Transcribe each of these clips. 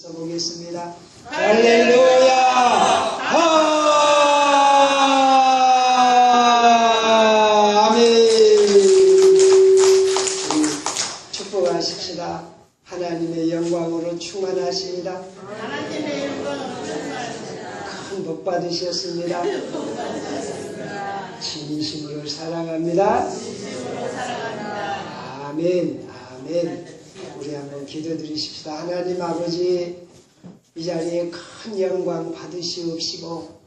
보겠습니다. 할렐루야! 아멘! 축복하십시다. 하나님의 영광으로 충만하십니다. 하나님의 영광으로 충만하십니다. 큰 복 받으셨습니다. 진심으로 사랑합니다. 아멘. 아멘. 우리 한번 기도드리십시다. 하나님 아버지, 이 자리에 큰 영광 받으시옵시고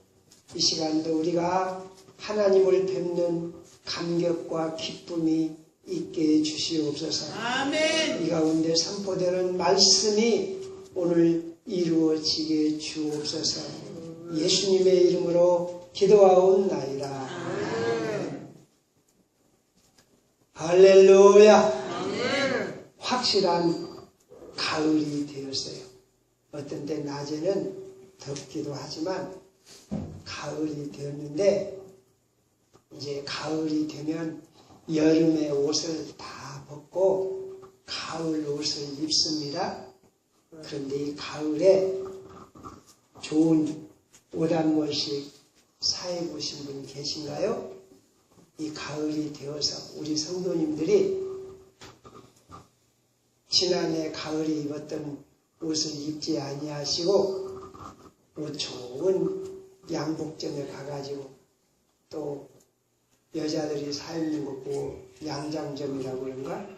이 시간도 우리가 하나님을 뵙는 감격과 기쁨이 있게 해주시옵소서. 아멘. 이 가운데 선포되는 말씀이 오늘 이루어지게 주옵소서. 예수님의 이름으로 기도하옵나이다. 할렐루야. 확실한 가을이 되었어요. 어떤 때 낮에는 덥기도 하지만 가을이 되었는데, 이제 가을이 되면 여름의 옷을 다 벗고 가을 옷을 입습니다. 그런데 이 가을에 좋은 옷 한 번씩 사입으신 분 계신가요? 이 가을이 되어서 우리 성도님들이 지난해 가을에 입었던 옷을 입지 아니하시고 옷 좋은 양복점에 가가지고, 또 여자들이 사 입는 거 보고 양장점이라고 그런가?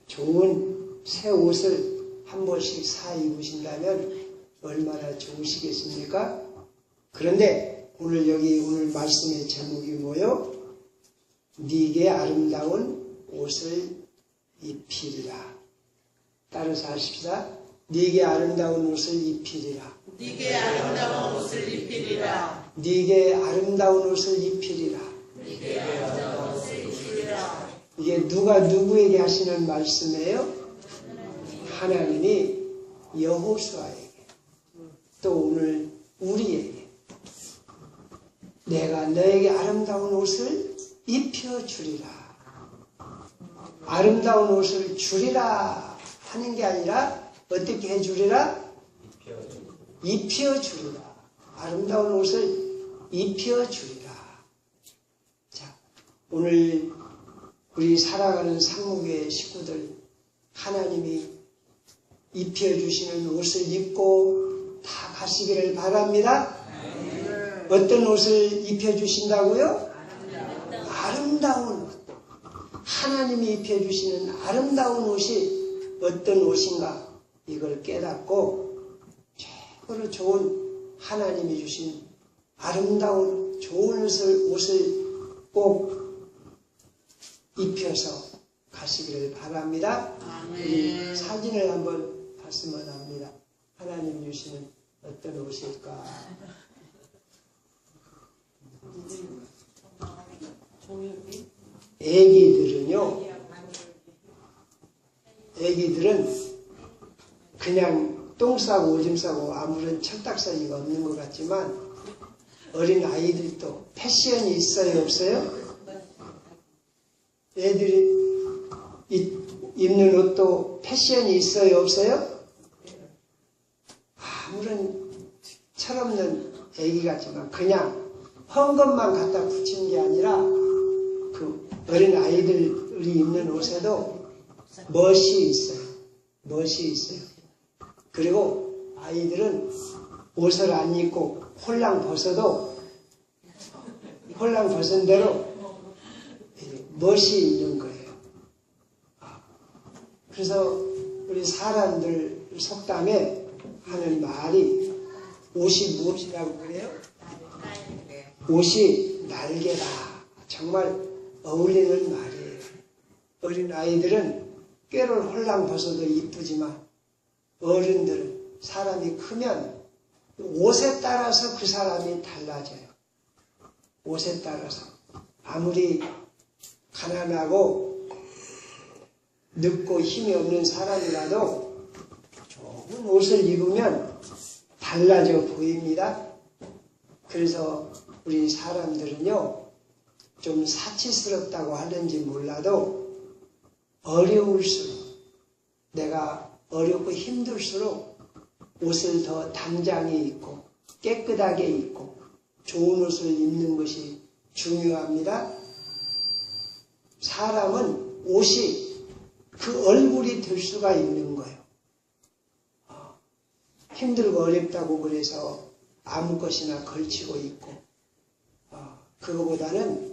좋은 새 옷을 한 번씩 사 입으신다면 얼마나 좋으시겠습니까? 그런데 오늘 말씀의 제목이 뭐요? 네게 아름다운 옷을 입히리라. 따라서 하십시다. 네게 아름다운 옷을 입히리라. 네게 아름다운 옷을 입히리라. 네게 아름다운 옷을 입히리라. 네게 아름다운 옷을 입히리라. 이게 누가 누구에게 하시는 말씀이에요? 하나님이 여호수아에게, 또 오늘 우리에게 내가 너에게 아름다운 옷을 입혀주리라. 아름다운 옷을 주리라 하는 게 아니라 어떻게 해주리라? 입혀주리라. 아름다운 옷을 입혀주리라. 자, 오늘 우리 살아가는 상무교회 식구들, 하나님이 입혀주시는 옷을 입고 다 가시기를 바랍니다. 어떤 옷을 입혀주신다고요? 아름다운 옷. 하나님이 입혀주시는 아름다운 옷이 어떤 옷인가, 이걸 깨닫고 최고로 좋은 하나님이 주신 아름다운 좋은 옷을 꼭 입혀서 가시기를 바랍니다. 우리 사진을 한번 봤으면 합니다. 하나님 주시는 어떤 옷일까? 애기들은 그냥 똥 싸고 오줌 싸고 아무런 철딱서니가 없는 것 같지만 어린 아이들도 패션이 있어요, 없어요? 애들이 입는 옷도 패션이 있어요, 없어요? 아무런 철없는 애기 같지만 그냥 헌 것만 갖다 붙인 게 아니라 그 어린 아이들이 입는 옷에도 멋이 있어요. 멋이 있어요. 그리고 아이들은 옷을 안 입고 홀랑 벗어도 홀랑 벗은 대로 멋이 있는 거예요. 그래서 우리 사람들 속담에 하는 말이 옷이 무엇이라고 그래요? 옷이 날개다. 정말 어울리는 말이에요. 어린 아이들은 꾀를 홀랑 벗어도 이쁘지만 어른들은, 사람이 크면 옷에 따라서 그 사람이 달라져요. 옷에 따라서. 아무리 가난하고 늙고 힘이 없는 사람이라도 좋은 옷을 입으면 달라져 보입니다. 그래서 우리 사람들은요, 좀 사치스럽다고 하는지 몰라도 어려울수록, 내가 어렵고 힘들수록 옷을 더 단장히 입고 깨끗하게 입고 좋은 옷을 입는 것이 중요합니다. 사람은 옷이 그 얼굴이 될 수가 있는 거예요. 힘들고 어렵다고 그래서 아무 것이나 걸치고 있고 그거보다는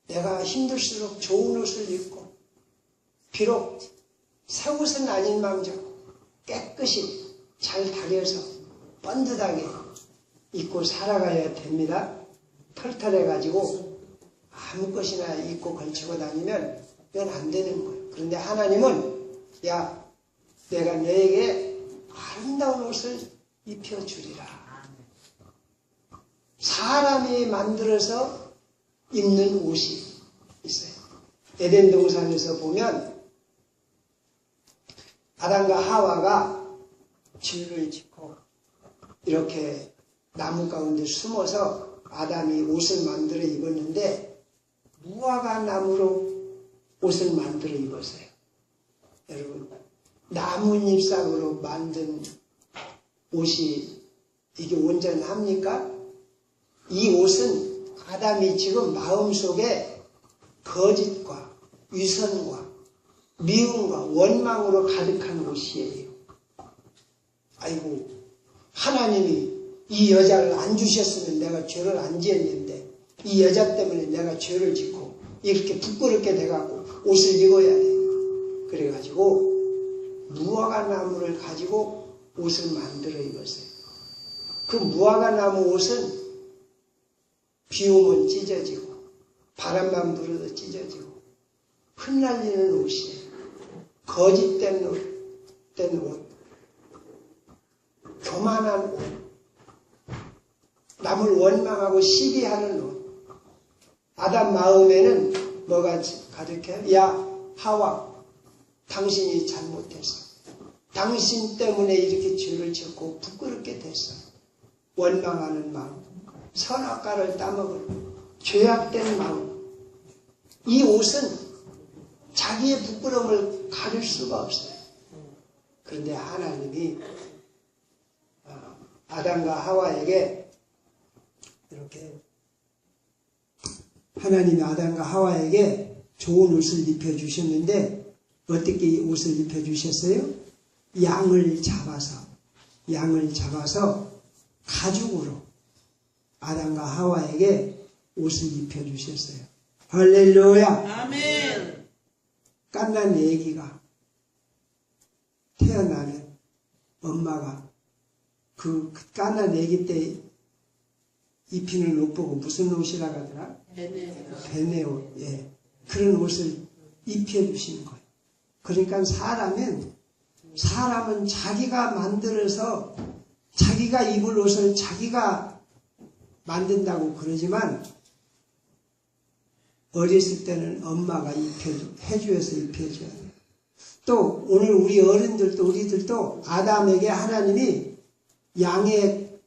내가 힘들수록 좋은 옷을 입고 비록 새 옷은 아닌망정 깨끗이 잘 다려서 번듯하게 입고 살아가야 됩니다. 털털해가지고 아무 것이나 입고 걸치고 다니면 이건 안 되는 거예요. 그런데 하나님은 야 내가 너에게 아름다운 옷을 입혀주리라. 사람이 만들어서 입는 옷이 있어요. 에덴 동산에서 보면 아담과 하와가 죄를 짓고 이렇게 나무 가운데 숨어서 아담이 옷을 만들어 입었는데 무화과 나무로 옷을 만들어 입었어요. 여러분 나뭇잎상으로 만든 옷이 이게 온전합니까? 이 옷은 아담이 지금 마음속에 거짓과 위선과 미움과 원망으로 가득한 옷이에요. 아이고 하나님이 이 여자를 안 주셨으면 내가 죄를 안 지었는데 이 여자 때문에 내가 죄를 짓고 이렇게 부끄럽게 돼갖고 옷을 입어야 돼. 그래가지고 무화과 나무를 가지고 옷을 만들어 입었어요. 그 무화과 나무 옷은 비 오면 찢어지고 바람만 불어도 찢어지고 흩날리는 옷이에요. 거짓된 옷, 교만한 옷, 남을 원망하고 시비하는 옷. 아담 마음에는 뭐가 가득해요? 야 하와 당신이 잘못했어. 당신 때문에 이렇게 죄를 짓고 부끄럽게 됐어. 원망하는 마음, 선악과를 따먹을 죄악된 마음. 이 옷은 자기의 부끄러움을 가릴 수가 없어요. 그런데 하나님이 아담과 하와에게 이렇게 하나님이 아담과 하와에게 좋은 옷을 입혀주셨는데 어떻게 이 옷을 입혀주셨어요? 양을 잡아서 가죽으로 아담과 하와에게 옷을 입혀주셨어요. 할렐루야. 아멘. 갓난 아기가 태어나면 엄마가 그 갓난 아기 때 입히는 옷 보고 무슨 옷이라고 하더라? 베네 옷. 예. 그런 옷을 입혀주신 거예요. 그러니까 사람은 자기가 만들어서 자기가 입을 옷을 자기가 만든다고 그러지만 어렸을 때는 엄마가 해주어서 입혀줘야 돼요. 또 오늘 우리 어른들도 우리들도 아담에게 하나님이 양의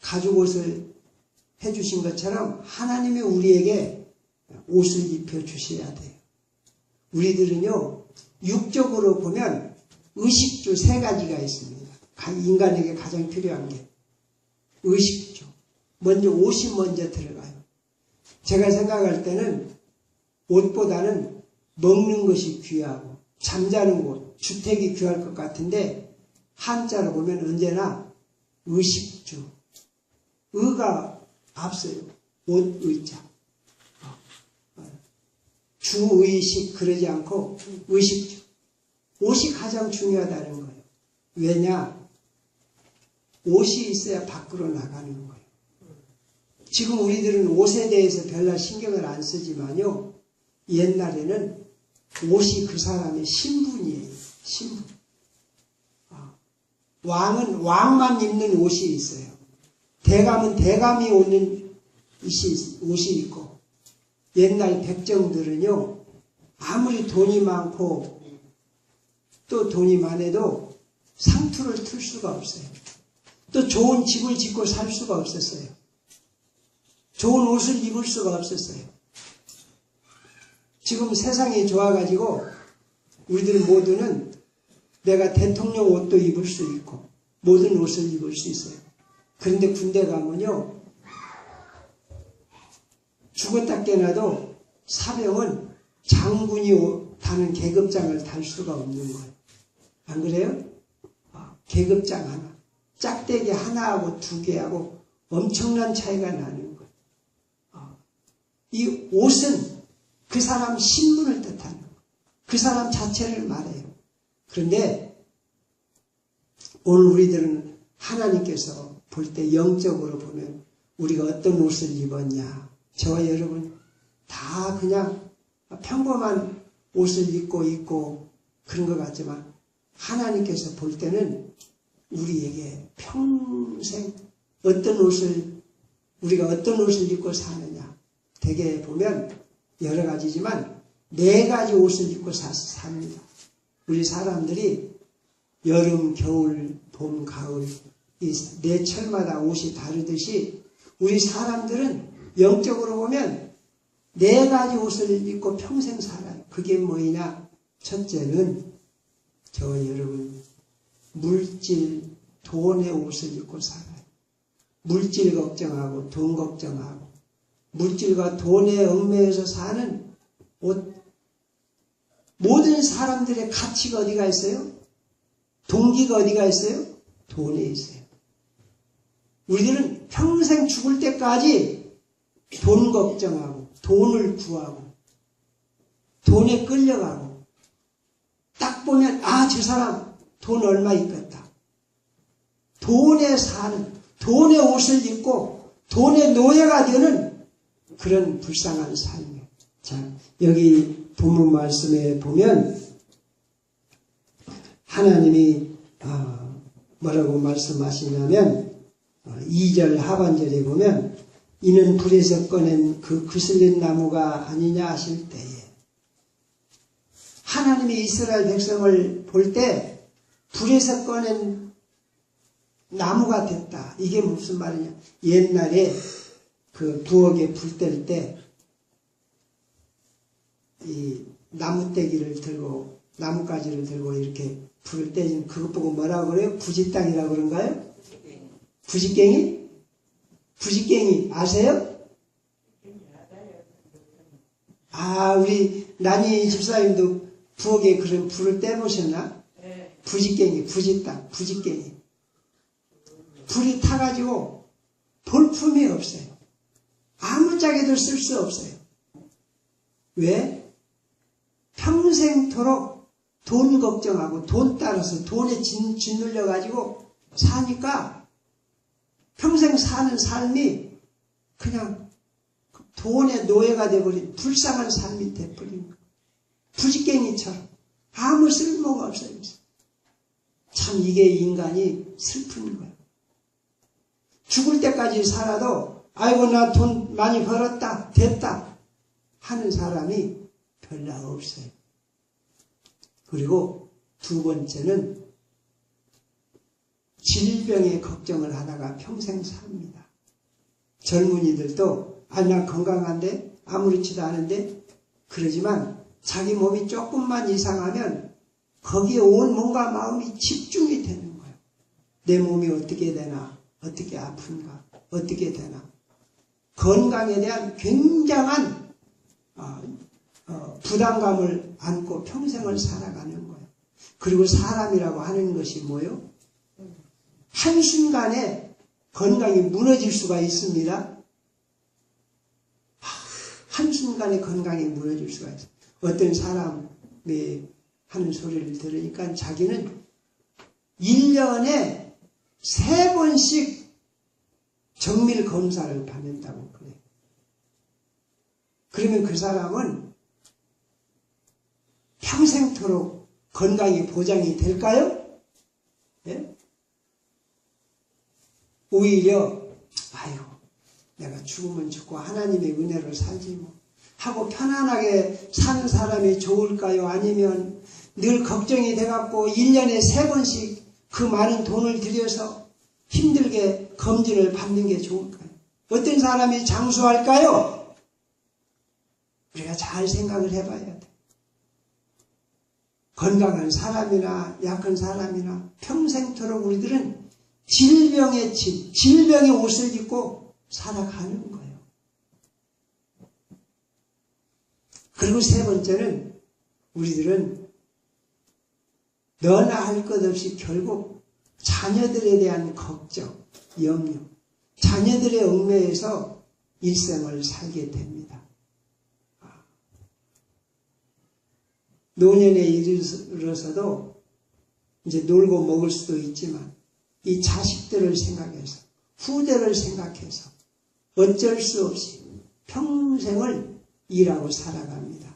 가죽 옷을 해주신 것처럼 하나님이 우리에게 옷을 입혀주셔야 돼요. 우리들은요 육적으로 보면 의식주 3가지가 있습니다. 인간에게 가장 필요한 게 의식주. 먼저 옷이 먼저 들어가요. 제가 생각할 때는 옷보다는 먹는 것이 귀하고 잠자는 곳, 주택이 귀할 것 같은데 한자로 보면 언제나 의식주. 의가 앞서요. 옷 의자. 주의식 그러지 않고 의식주. 옷이 가장 중요하다는 거예요. 왜냐? 옷이 있어야 밖으로 나가는 거예요. 지금 우리들은 옷에 대해서 별로 신경을 안 쓰지만요. 옛날에는 옷이 그 사람의 신분이에요. 신분. 왕은 왕만 입는 옷이 있어요. 대감은 대감이 입는 옷이 있고 옛날 백정들은요. 아무리 돈이 많고 또 돈이 많아도 상투를 틀 수가 없어요. 또 좋은 집을 짓고 살 수가 없었어요. 좋은 옷을 입을 수가 없었어요. 지금 세상이 좋아가지고 우리들 모두는 내가 대통령 옷도 입을 수 있고 모든 옷을 입을 수 있어요. 그런데 군대 가면요, 죽었다 깨나도 사병은 장군이 타는 계급장을 탈 수가 없는 거예요. 안 그래요? 계급장 하나, 짝대기 하나하고 두 개하고 엄청난 차이가 나는 거예요. 이 옷은 그 사람 신분을 뜻하는 거예요. 그 사람 자체를 말해요. 그런데 오늘 우리들은 하나님께서 볼 때 영적으로 보면 우리가 어떤 옷을 입었냐, 저와 여러분 다 그냥 평범한 옷을 입고 그런 것 같지만 하나님께서 볼 때는 우리에게 평생 우리가 어떤 옷을 입고 사느냐, 대개 보면 여러 가지지만 4가지 옷을 입고 삽니다. 우리 사람들이 여름, 겨울, 봄, 가을 이 4철마다 옷이 다르듯이 우리 사람들은 영적으로 보면 4가지 옷을 입고 평생 살아요. 그게 뭐이냐? 첫째는 저와 여러분 물질, 돈의 옷을 입고 살아요. 물질 걱정하고 돈 걱정하고 물질과 돈에 얽매여서 사는 옷. 모든 사람들의 가치가 어디가 있어요? 동기가 어디가 있어요? 돈에 있어요. 우리들은 평생 죽을 때까지 돈 걱정하고 돈을 구하고 돈에 끌려가고 딱 보면 저 사람 돈 얼마 있겠다. 돈에 사는, 돈의 옷을 입고 돈의 노예가 되는 그런 불쌍한 삶이에요. 자, 여기 본문 말씀에 보면 하나님이 뭐라고 말씀하시냐면 2절 하반절에 보면 이는 불에서 꺼낸 그 그슬린 나무가 아니냐 하실 때에 하나님이 이스라엘 백성을 볼 때 불에서 꺼낸 나무가 됐다. 이게 무슨 말이냐? 옛날에 그 부엌에 불 뗄 때 이 나무떼기를 들고 나뭇가지를 들고 이렇게 불을 떼진 그것 보고 뭐라고 그래요? 부짓땅이라고 그런가요? 부짓갱이? 부짓갱이 아세요? 우리 난이 집사님도 부엌에 그런 불을 떼보셨나? 부짓갱이, 부짓땅, 부짓갱이. 불이 타가지고 볼품이 없어요. 아무짝에도 쓸 수 없어요. 왜? 평생토록 돈 걱정하고 돈 따라서 돈에 짓눌려가지고 사니까 평생 사는 삶이 그냥 돈의 노예가 되어버린 불쌍한 삶이 돼버린 거예요. 부짓갱이처럼 아무 쓸모가 없어요. 참 이게 인간이 슬픈 거예요. 죽을 때까지 살아도 아이고 나 돈 많이 벌었다 됐다 하는 사람이 별로 없어요. 그리고 두 번째는 질병에 걱정을 하다가 평생 삽니다. 젊은이들도 난 건강한데 아무렇지도 않은데 그러지만 자기 몸이 조금만 이상하면 거기에 온 몸과 마음이 집중이 되는 거예요. 내 몸이 어떻게 되나, 어떻게 아픈가, 어떻게 되나. 건강에 대한 굉장한 부담감을 안고 평생을 살아가는 거예요. 그리고 사람이라고 하는 것이 뭐예요? 한순간에 건강이 무너질 수가 있습니다. 한순간에 건강이 무너질 수가 있어요. 어떤 사람이 하는 소리를 들으니까 자기는 1년에 3번씩 정밀 검사를 받는다고 그래요. 그러면 그 사람은 평생토록 건강이 보장이 될까요? 예? 오히려 내가 죽으면 죽고 하나님의 은혜로 살지 뭐 하고 편안하게 사는 사람이 좋을까요? 아니면 늘 걱정이 돼갖고 1년에 3번씩 그 많은 돈을 들여서 힘들게 검진을 받는 게 좋을까요? 어떤 사람이 장수할까요? 우리가 잘 생각을 해봐야 돼. 건강한 사람이나 약한 사람이나 평생토록 우리들은 질병의 집, 질병의 옷을 입고 살아가는 거예요. 그리고 세 번째는 우리들은 너나 할 것 없이 결국 자녀들에 대한 걱정, 염려, 자녀들의 얽매여서 일생을 살게 됩니다. 노년에 이르러서도 이제 놀고 먹을 수도 있지만 이 자식들을 생각해서 후대를 생각해서 어쩔 수 없이 평생을 일하고 살아갑니다.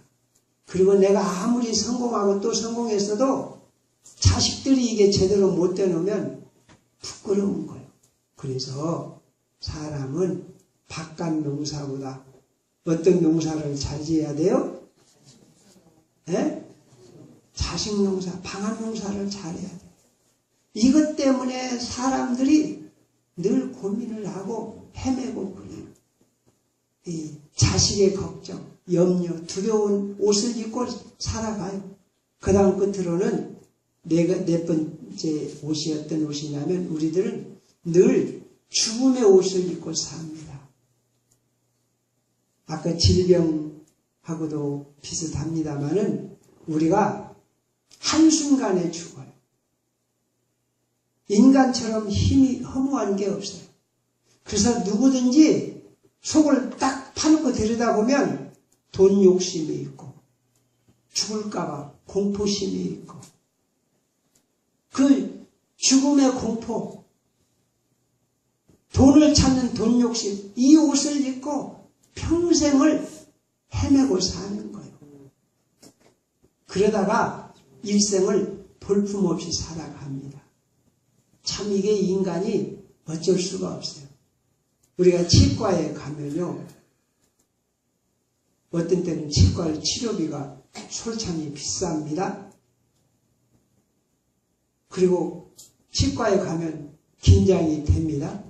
그리고 내가 아무리 성공하고 또 성공했어도 자식들이 이게 제대로 못 되놓으면 부끄러운 거예요. 그래서 사람은 바깥 농사보다 어떤 농사를 잘 지어야 돼요? 네? 자식 농사, 방한 농사를 잘해야 돼요. 이것 때문에 사람들이 늘 고민을 하고 헤매고 그래요. 이 자식의 걱정, 염려, 두려운 옷을 입고 살아가요. 그 다음 끝으로는 네 번째 옷이 어떤 옷이냐면 우리들은 늘 죽음의 옷을 입고 삽니다. 아까 질병하고도 비슷합니다마는 우리가 한순간에 죽어요. 인간처럼 힘이 허무한 게 없어요. 그래서 누구든지 속을 딱 파놓고 들여다보면 돈 욕심이 있고 죽을까봐 공포심이 있고 그 죽음의 공포, 돈을 찾는 돈 욕심, 이 옷을 입고 평생을 헤매고 사는 거예요. 그러다가 일생을 볼품없이 살아갑니다. 참 이게 인간이 어쩔 수가 없어요. 우리가 치과에 가면요, 어떤 때는 치과 치료비가 솔찬히 비쌉니다. 그리고 치과에 가면 긴장이 됩니다.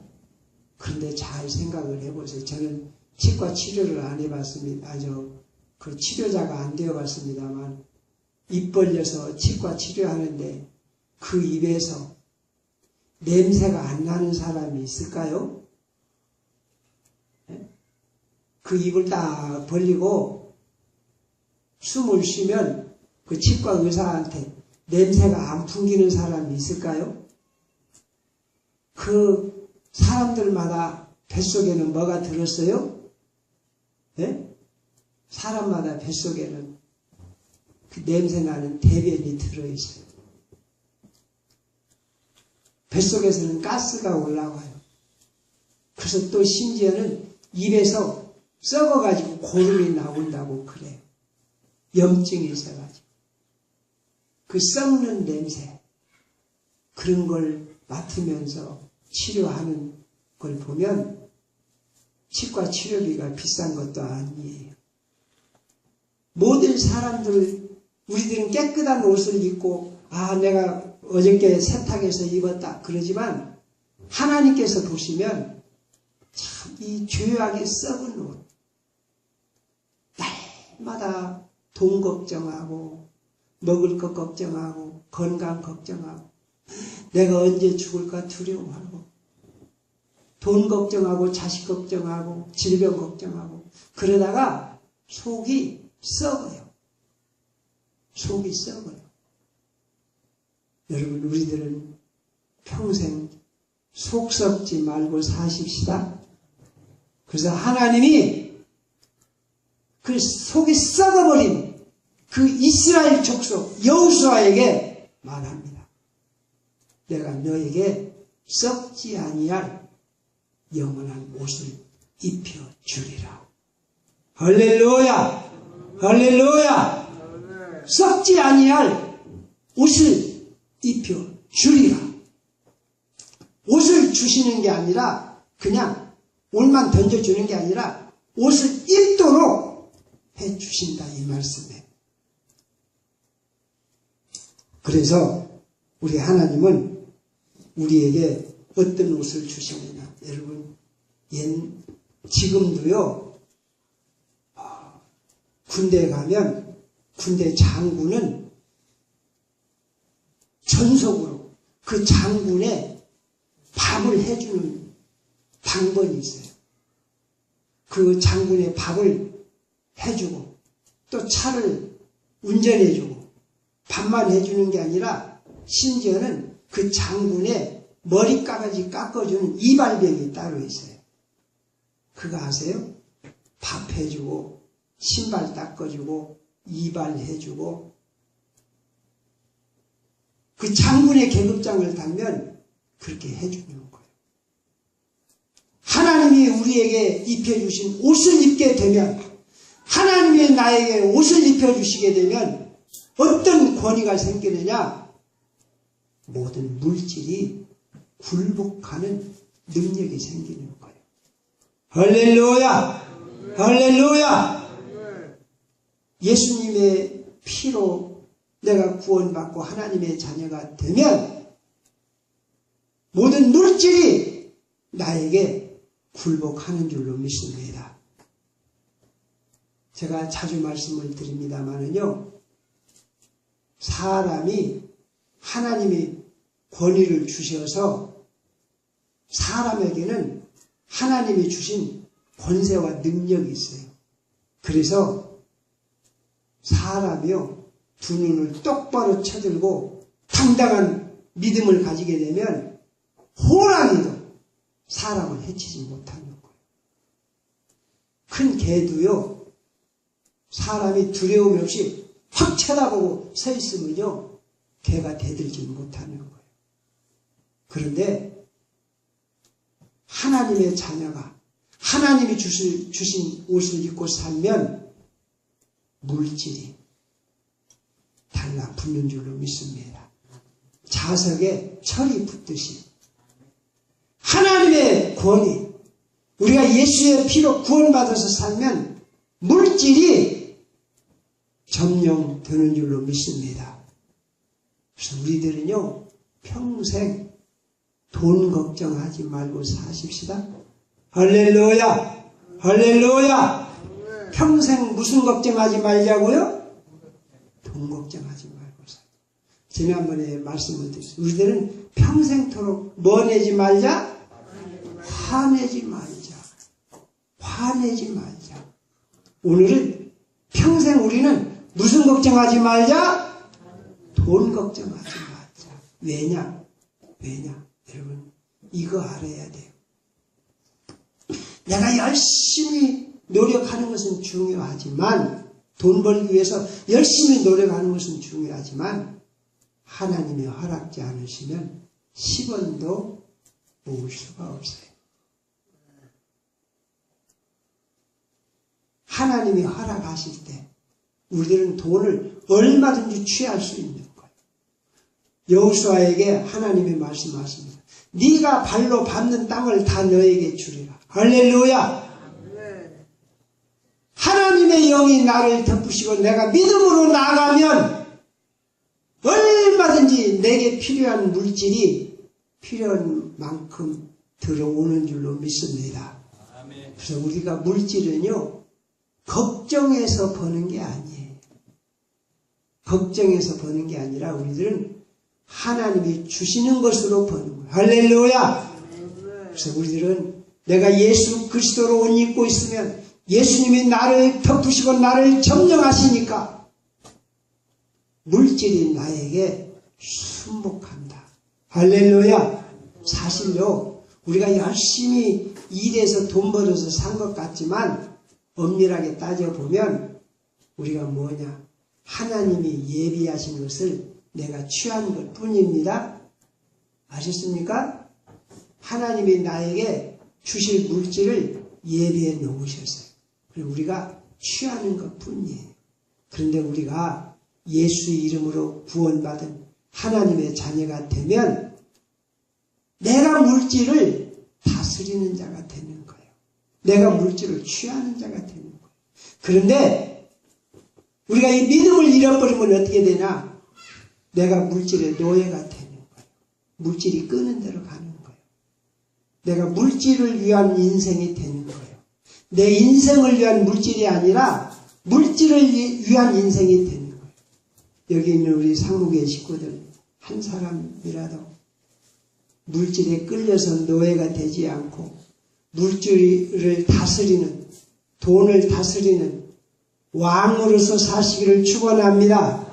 그런데 잘 생각을 해보세요. 저는 치과 치료를 안 해봤습니다. 그 치료자가 안 되어봤습니다만 입 벌려서 치과 치료하는데 그 입에서 냄새가 안 나는 사람이 있을까요? 그 입을 딱 벌리고 숨을 쉬면 그 치과 의사한테 냄새가 안 풍기는 사람이 있을까요? 그 사람들마다 뱃속에는 뭐가 들었어요? 네? 사람마다 뱃속에는 그 냄새나는 대변이 들어있어요. 뱃속에서는 가스가 올라와요. 그래서 또 심지어는 입에서 썩어가지고 고름이 나온다고 그래요. 염증이 있어가지고. 그 썩는 냄새, 그런 걸 맡으면서 치료하는 걸 보면 치과 치료비가 비싼 것도 아니에요. 모든 사람들, 우리들은 깨끗한 옷을 입고 내가 어저께 세탁해서 입었다 그러지만 하나님께서 보시면 참 이 죄악에 썩은 옷, 날마다 돈 걱정하고 먹을 것 걱정하고 건강 걱정하고 내가 언제 죽을까 두려워하고 돈 걱정하고 자식 걱정하고 질병 걱정하고 그러다가 속이 썩어요. 속이 썩어요. 여러분, 우리들은 평생 속 썩지 말고 사십시다. 그래서 하나님이 그 속이 썩어버린 그 이스라엘 족속 여호수아에게 말합니다. 내가 너에게 썩지 아니할 영원한 옷을 입혀주리라. 할렐루야! 할렐루야! 썩지 아니할 옷을 입혀주리라. 옷을 주시는 게 아니라 그냥 옷만 던져주는 게 아니라 옷을 입도록 해주신다 이 말씀에. 그래서 우리 하나님은 우리에게 어떤 옷을 주시느냐. 여러분, 지금도요, 군대에 가면 군대 장군은 전속으로 그 장군의 밥을 해주는 당번이 있어요. 그 장군의 밥을 해주고 또 차를 운전해주고 밥만 해주는 게 아니라 심지어는 그 장군의 머리까지 깎아주는 이발병이 따로 있어요. 그거 아세요? 밥 해주고 신발 닦아주고 이발해주고 그 장군의 계급장을 달면 그렇게 해주는 거예요. 하나님이 우리에게 입혀주신 옷을 입게 되면 하나님이 나에게 옷을 입혀주시게 되면 어떤 권위가 생기느냐? 모든 물질이 굴복하는 능력이 생기는 거예요. 할렐루야! 할렐루야! 예수님의 피로 내가 구원받고 하나님의 자녀가 되면 모든 물질이 나에게 굴복하는 줄로 믿습니다. 제가 자주 말씀을 드립니다마는요, 사람이 하나님이 권위를 주셔서 사람에게는 하나님이 주신 권세와 능력이 있어요. 그래서 사람이요, 두 눈을 똑바로 쳐들고 당당한 믿음을 가지게 되면 호랑이도 사람을 해치지 못하는 거예요. 큰 개도요, 사람이 두려움 없이 확 쳐다보고 서 있으면요, 개가 대들지 못하는 거예요. 그런데 하나님의 자녀가 하나님이 주신 옷을 입고 살면 물질이 달라붙는 줄로 믿습니다. 자석에 철이 붙듯이 하나님의 권위, 우리가 예수의 피로 구원받아서 살면 물질이 점령되는 줄로 믿습니다. 그래서 우리들은요, 평생 돈 걱정하지 말고 사십시다. 할렐루야! 할렐루야! 평생 무슨 걱정하지 말자고요? 돈 걱정하지 말고 살. 지난번에 말씀을 드렸어요. 우리들은 평생토록 뭐 내지 말자? 화내지 말자. 화내지 말자. 오늘은 평생 우리는 무슨 걱정하지 말자? 돈 걱정하지 말자. 왜냐? 여러분, 이거 알아야 돼요. 내가 열심히 노력하는 것은 중요하지만, 돈 벌기 위해서 열심히 노력하는 것은 중요하지만, 하나님이 허락지 않으시면 10원도 모을 수가 없어요. 하나님이 허락하실 때 우리들은 돈을 얼마든지 취할 수 있는 거예요. 여호수아에게 하나님이 말씀하십니다. 네가 발로 밟는 땅을 다 너에게 주리라. 할렐루야! 하나님의 영이 나를 덮으시고 내가 믿음으로 나아가면 얼마든지 내게 필요한 물질이 필요한 만큼 들어오는 줄로 믿습니다. 그래서 우리가 물질은요, 걱정해서 버는 게 아니에요. 걱정해서 버는 게 아니라 우리들은 하나님이 주시는 것으로 버는 거예요. 할렐루야! 그래서 우리들은 내가 예수 그리스도로 옷 입고 있으면 예수님이 나를 덮으시고 나를 점령하시니까 물질이 나에게 순복한다. 할렐루야! 사실요, 우리가 열심히 일해서 돈 벌어서 산 것 같지만 엄밀하게 따져보면 우리가 뭐냐? 하나님이 예비하신 것을 내가 취한 것 뿐입니다. 아셨습니까? 하나님이 나에게 주실 물질을 예비해 놓으셨어요. 그리고 우리가 취하는 것 뿐이에요. 그런데 우리가 예수의 이름으로 구원받은 하나님의 자녀가 되면 내가 물질을 다스리는 자가 되는 거예요. 내가 물질을 취하는 자가 되는 거예요. 그런데 우리가 이 믿음을 잃어버리면 어떻게 되냐? 내가 물질의 노예가 되는 거예요. 물질이 끄는 대로 가는 거예요. 내가 물질을 위한 인생이 되는 거예요. 내 인생을 위한 물질이 아니라 물질을 위한 인생이 되는 거예요. 여기 있는 우리 상무계 식구들 한 사람이라도 물질에 끌려서 노예가 되지 않고 물질을 다스리는, 돈을 다스리는 왕으로서 사시기를 축원합니다.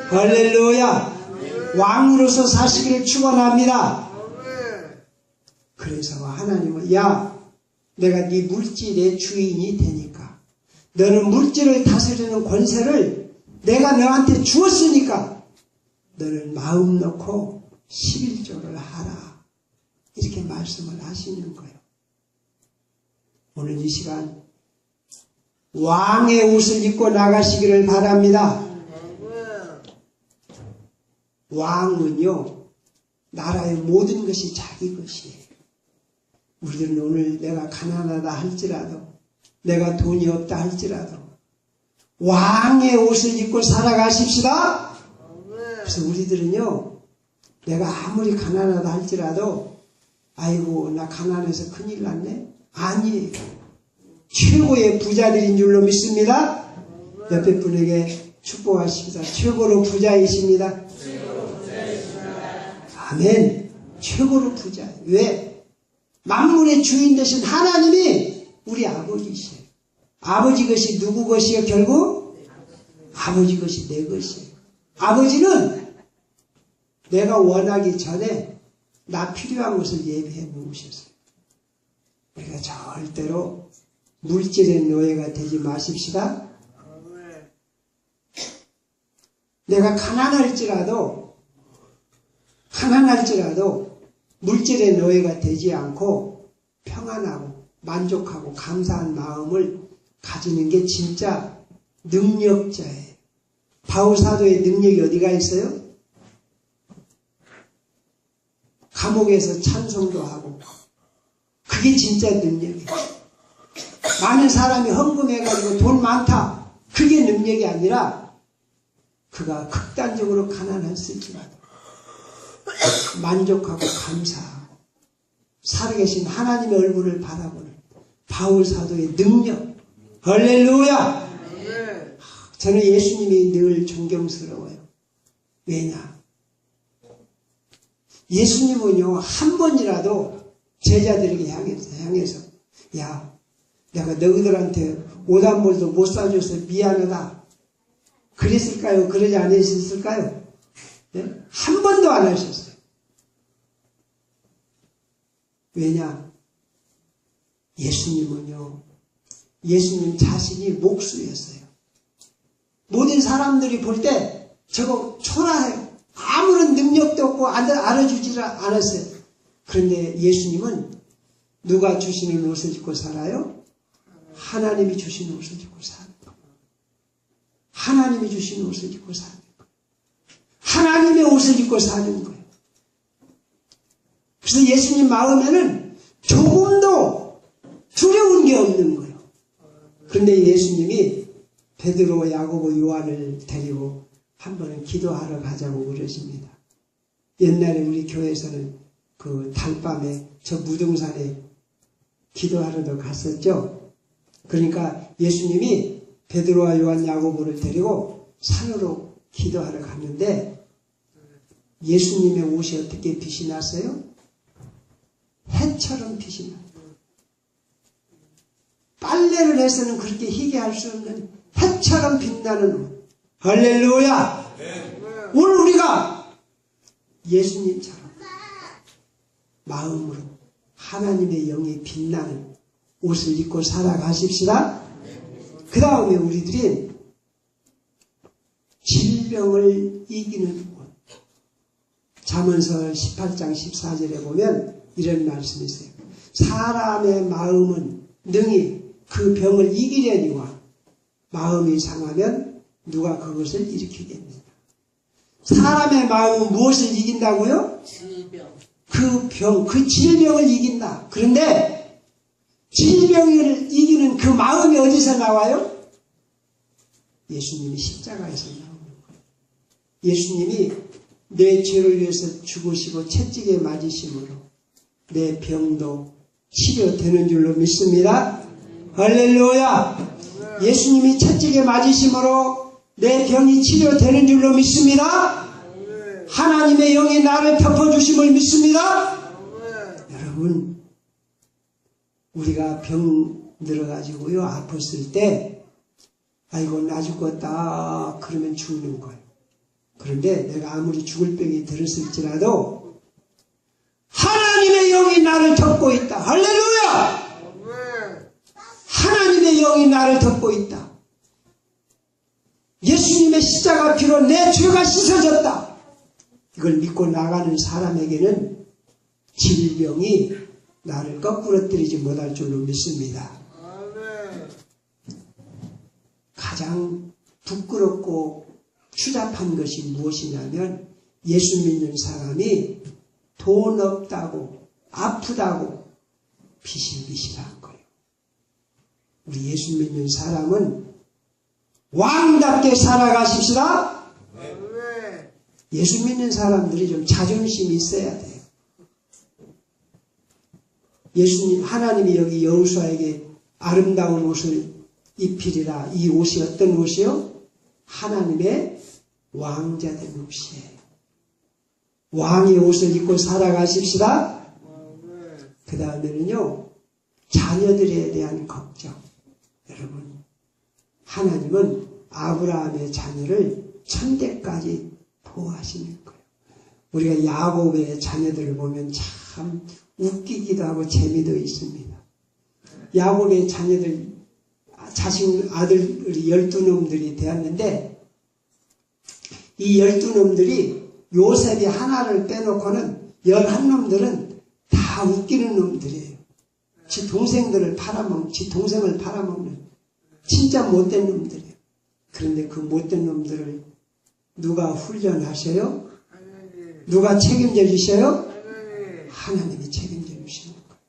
할렐루야. 왕으로서 사시기를 축원합니다. 그래서 하나님은 야, 내가 네 물질의 주인이 되니까, 너는 물질을 다스리는 권세를 내가 너한테 주었으니까 너는 마음 놓고 11조를 하라, 이렇게 말씀을 하시는 거예요. 오늘 이 시간 왕의 옷을 입고 나가시기를 바랍니다. 왕은요, 나라의 모든 것이 자기 것이에요. 우리들은 오늘 내가 가난하다 할지라도, 내가 돈이 없다 할지라도 왕의 옷을 입고 살아가십시다. 그래서 우리들은요, 내가 아무리 가난하다 할지라도 아이고 나 가난해서 큰일 났네, 아니에요. 최고의 부자들인 줄로 믿습니다. 옆에 분에게 축복하십니다. 최고로 부자이십니다. 아멘. 최고로 부자. 왜? 만물의 주인 되신 하나님이 우리 아버지이세요. 아버지 것이 누구 것이요? 결국 아버지 것이 내 것이에요. 아버지는 내가 원하기 전에 나 필요한 것을 예비해 놓으셨어요. 우리가 절대로 물질의 노예가 되지 마십시다. 내가 가난할지라도 물질의 노예가 되지 않고 평안하고 만족하고 감사한 마음을 가지는 게 진짜 능력자예요. 바울 사도의 능력이 어디가 있어요? 감옥에서 찬송도 하고, 그게 진짜 능력이에요. 많은 사람이 헌금해가지고 돈 많다, 그게 능력이 아니라 그가 극단적으로 가난했을지라도 만족하고 감사하고 살아계신 하나님의 얼굴을 바라보는 바울 사도의 능력. 할렐루야. 저는 예수님이 늘 존경스러워요. 왜냐? 예수님은요, 한 번이라도 제자들에게 향해서 야, 내가 너희들한테 옷 한 벌도 못 사줘서 미안하다, 그랬을까요? 그러지 않으셨을까요? 네? 한 번도 안 하셨어요. 왜냐? 예수님은요, 예수님 자신이 목수였어요. 모든 사람들이 볼 때 저거 초라해요. 아무런 능력도 없고 알아주지 않았어요. 그런데 예수님은 누가 주시는 옷을 입고 살아요? 하나님이 주시는 옷을 입고 사는 거예요. 하나님이 주시는 옷을 입고 사는 거예요. 하나님의 옷을 입고 사는 거예요. 그래서 예수님 마음에는 조금도 두려운 게 없는 거예요. 그런데 예수님이 베드로, 야고보, 요한을 데리고 한 번은 기도하러 가자고 그러십니다. 옛날에 우리 교회에서는 그 달밤에 저 무등산에 기도하러도 갔었죠. 그러니까 예수님이 베드로와 요한, 야고보를 데리고 산으로 기도하러 갔는데 예수님의 옷이 어떻게 빛이 났어요? 해처럼 빛이 나요. 빨래를 해서는 그렇게 희게 할 수 없는 해처럼 빛나는 옷. 할렐루야. 오늘 우리가 예수님처럼 마음으로 하나님의 영이 빛나는 옷을 입고 살아가십시다. 그 다음에 우리들이 질병을 이기는 옷. 잠언서 18장 14절에 보면 이런 말씀이 있어요. 사람의 마음은 능히 그 병을 이기려니와 마음이 상하면 누가 그것을 일으키겠느냐. 사람의 마음은 무엇을 이긴다고요? 질병. 그 질병을 이긴다. 그런데 질병을 이기는 그 마음이 어디서 나와요? 예수님이 십자가에서 나오는 거예요. 예수님이 내 죄를 위해서 죽으시고 채찍에 맞으심으로 내 병도 치료되는 줄로 믿습니다. 할렐루야. 예수님이 채찍에 맞으심으로 내 병이 치료되는 줄로 믿습니다. 하나님의 영이 나를 덮어주심을 믿습니다. 여러분, 우리가 병 들어가지고요, 아팠을 때, 아이고, 나 죽었다, 그러면 죽는 거예요. 그런데 내가 아무리 죽을 병이 들었을지라도, 하나님의 영이 나를 덮고 있다. 할렐루야! 하나님의 영이 나를 덮고 있다. 예수님의 십자가 피로 내 죄가 씻어졌다. 이걸 믿고 나가는 사람에게는 질병이 나를 거꾸러뜨리지 못할 줄로 믿습니다. 가장 부끄럽고 추잡한 것이 무엇이냐면 예수 믿는 사람이 돈 없다고 아프다고 비실비실한 거예요. 우리 예수 믿는 사람은 왕답게 살아가십시다. 예수 믿는 사람들이 좀 자존심이 있어야 돼요. 예수님, 하나님이 여기 여호수아에게 아름다운 옷을 입히리라. 이 옷이 어떤 옷이요? 하나님의 왕자된 옷이에요. 왕의 옷을 입고 살아가십시다. 그 다음에는요, 자녀들에 대한 걱정. 여러분, 하나님은 아브라함의 자녀를 천대까지 보호하시는 거예요. 우리가 야곱의 자녀들을 보면 참 웃기기도 하고 재미도 있습니다. 야곱의 자녀들, 자식 아들이 12놈들이 되었는데 이 12놈들이 요셉이 하나를 빼놓고는 11놈들은 다 웃기는 놈들이에요. 지 동생을 팔아먹는 진짜 못된 놈들이에요. 그런데 그 못된 놈들을 누가 훈련하셔요? 누가 책임져 주셔요? 하나님이 책임져 주시는 거예요.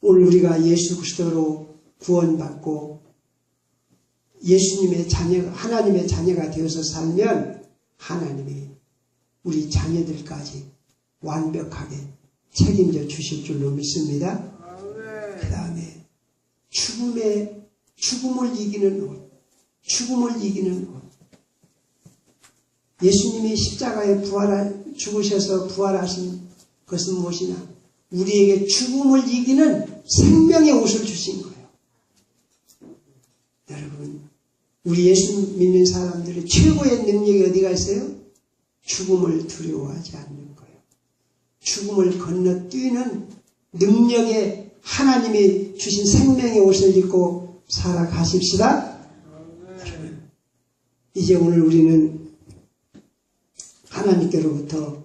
오늘 우리가 예수 그리스도로 구원받고 예수님의 자녀, 하나님의 자녀가 되어서 살면 하나님이 우리 자녀들까지 완벽하게 책임져 주실 줄로 믿습니다. 그 다음에 죽음을 이기는 옷, 죽음을 이기는 옷. 예수님이 십자가에 죽으셔서 부활하신 것은 무엇이냐? 우리에게 죽음을 이기는 생명의 옷을 주신 거예요. 여러분, 우리 예수 믿는 사람들의 최고의 능력이 어디가 있어요? 죽음을 두려워하지 않는 거예요. 죽음을 건너뛰는 능력의 하나님이 주신 생명의 옷을 입고 살아가십시다. 여러분, 이제 오늘 우리는 하나님께로부터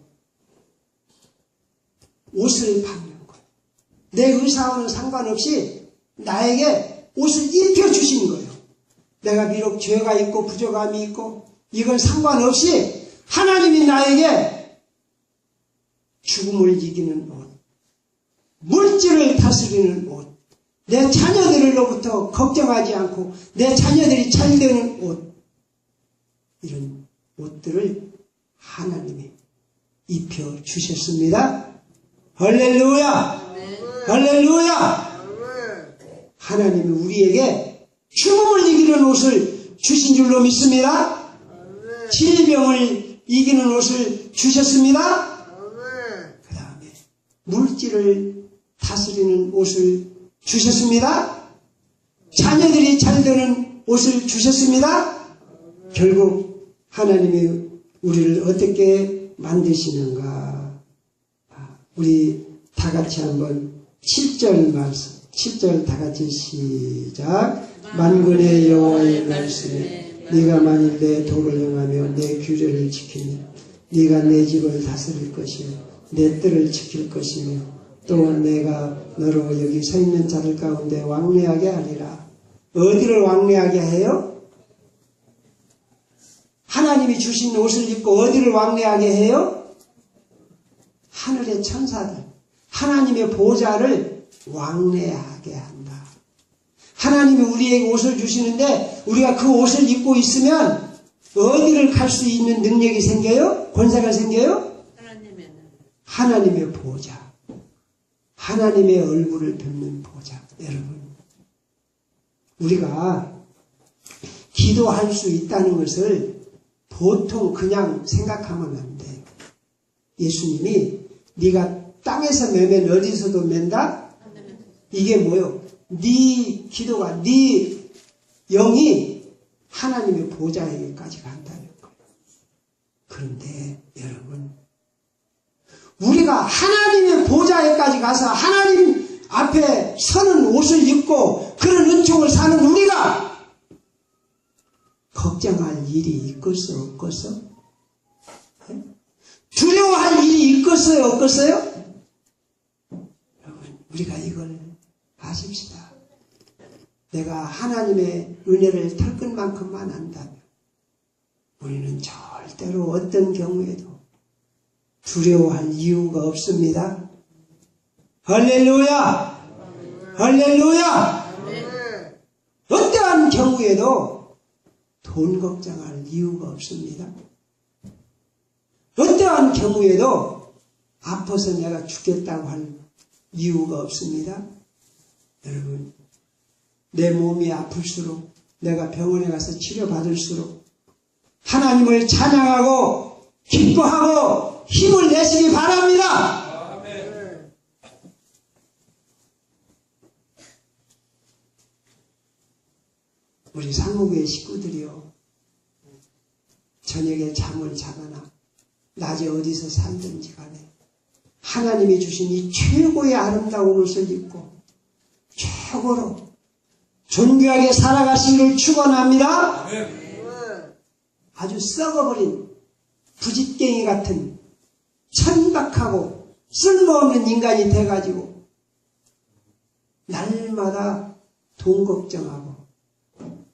옷을 받는 거예요. 내 의사와는 상관없이 나에게 옷을 입혀주신 거예요. 내가 비록 죄가 있고 부족함이 있고 이건 상관없이 하나님이 나에게 죽음을 이기는 옷, 물질을 다스리는 옷, 내 자녀들로부터 걱정하지 않고 내 자녀들이 잘 되는 옷, 이런 옷들을 하나님이 입혀주셨습니다. 할렐루야! 할렐루야! 하나님이 우리에게 죽음을 이기는 옷을 주신 줄로 믿습니다. 질병을 이기는 옷을 주셨습니다. 그 다음에 물질을 다스리는 옷을 주셨습니다. 자녀들이 잘 되는 옷을 주셨습니다. 결국 하나님이 우리를 어떻게 만드시는가? 우리 다 같이 한번 7절 말씀, 7절 다 같이 시작. 만군의 여호와의 말씀에 네가 만일 내 도를 행하며 내 규례를 지키며 네가 내 집을 다스릴 것이요 내 뜰을 지킬 것이며 또 내가 너로 여기 서 있는 자들 가운데 왕래하게 하리라. 어디를 왕래하게 해요? 하나님이 주신 옷을 입고 어디를 왕래하게 해요? 하늘의 천사들, 하나님의 보좌를 왕래하게 한다. 하나님이 우리에게 옷을 주시는데 우리가 그 옷을 입고 있으면 어디를 갈 수 있는 능력이 생겨요? 권세가 생겨요? 하나님의 보좌, 하나님의 얼굴을 뵙는 보좌. 여러분, 우리가 기도할 수 있다는 것을 보통 그냥 생각하면 안 돼요. 예수님이 네가 땅에서 매면 어디서도 맨다? 이게 뭐요? 네 기도가, 네 영이 하나님의 보좌에게까지 간다는 거예요. 그런데 여러분, 우리가 하나님의 보좌에까지 가서 하나님 앞에 서는 옷을 입고 그런 은총을 사는 우리가 걱정할 일이 있겠어, 없겠어? 두려워할 일이 있겠어요, 없겠어요? 여러분, 우리가 이걸 아십시다. 내가 하나님의 은혜를 털끝만큼만 안다면 우리는 절대로 어떤 경우에도 두려워할 이유가 없습니다. 할렐루야! 할렐루야! 어떠한 경우에도 돈 걱정할 이유가 없습니다. 어떠한 경우에도 아파서 내가 죽겠다고 할 이유가 없습니다. 여러분, 내 몸이 아플수록 내가 병원에 가서 치료받을수록 하나님을 찬양하고 기뻐하고 힘을 내시기 바랍니다. 아멘. 우리 상무교회 식구들이요, 저녁에 잠을 자거나 낮에 어디서 살든지 간에 하나님이 주신 이 최고의 아름다운 옷을 입고 최고로 존귀하게 살아가시기를 축원합니다. 아멘. 아주 썩어버린 부짓갱이 같은 천박하고 쓸모없는 인간이 돼가지고 날마다 돈 걱정하고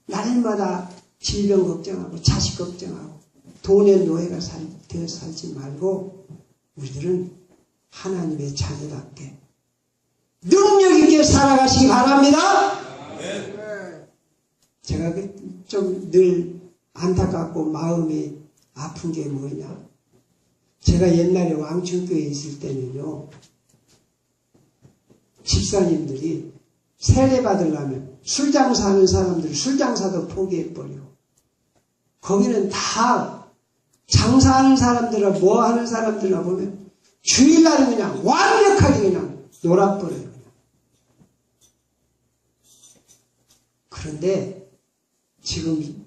날마다 질병 걱정하고 자식 걱정하고 돈의 노예가 되어 살지 말고 우리들은 하나님의 자녀답게 능력 있게 살아가시기 바랍니다. 제가 좀 늘 안타깝고 마음이 아픈 게 뭐냐, 제가 옛날에 왕춘교회에 있을 때는요, 집사님들이 세례 받으려면 술 장사하는 사람들 술 장사도 포기해버리고, 거기는 다 장사하는 사람들이나 뭐 하는 사람들이나 보면 주일날은 그냥 완벽하게 그냥 놀아버려요. 그냥. 그런데 지금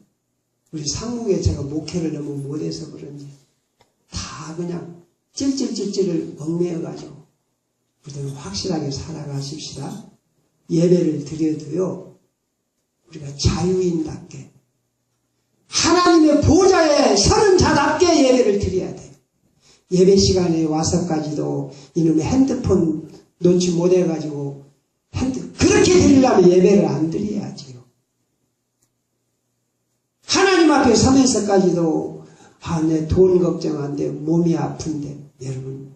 우리 상무에 제가 목회를 너무 못해서 그런지 다 그냥 찔찔찔찔을 얽매여가지고 우리는 확실하게 살아가십시다. 예배를 드려도요, 우리가 자유인답게 하나님의 보좌에 서는 자답게 예배를 드려야 돼요. 예배 시간에 와서까지도 이놈의 핸드폰 놓지 못해가지고 그렇게 드리려면 예배를 안 드려야지요. 하나님 앞에 서면서까지도 내 돈 걱정 안 돼, 몸이 아픈데, 여러분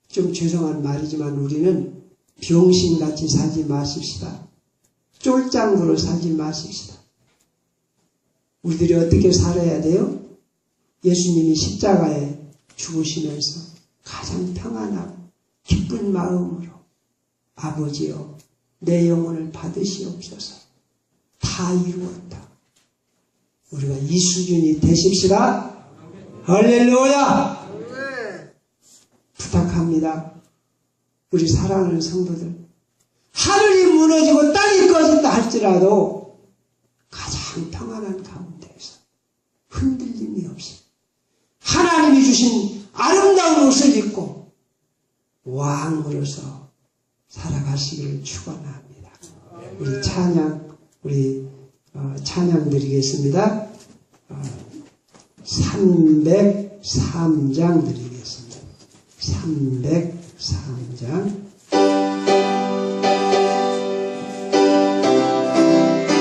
좀 죄송한 말이지만 우리는 병신같이 살지 마십시다. 쫄짱구로 살지 마십시다. 우리들이 어떻게 살아야 돼요? 예수님이 십자가에 죽으시면서 가장 평안하고 기쁜 마음으로 아버지여 내 영혼을 받으시옵소서, 다 이루었다. 우리가 이 수준이 되십시다. 할렐루야. 부탁합니다. 우리 사랑하는 성도들, 하늘이 무너지고 땅이 꺼진다 할지라도 가장 평안한 가운데에서 흔들림이 없이 하나님이 주신 아름다운 옷을 입고 왕으로서 살아가시기를 축원합니다. 우리 찬양 드리겠습니다. 303장 드리겠습니다. 303장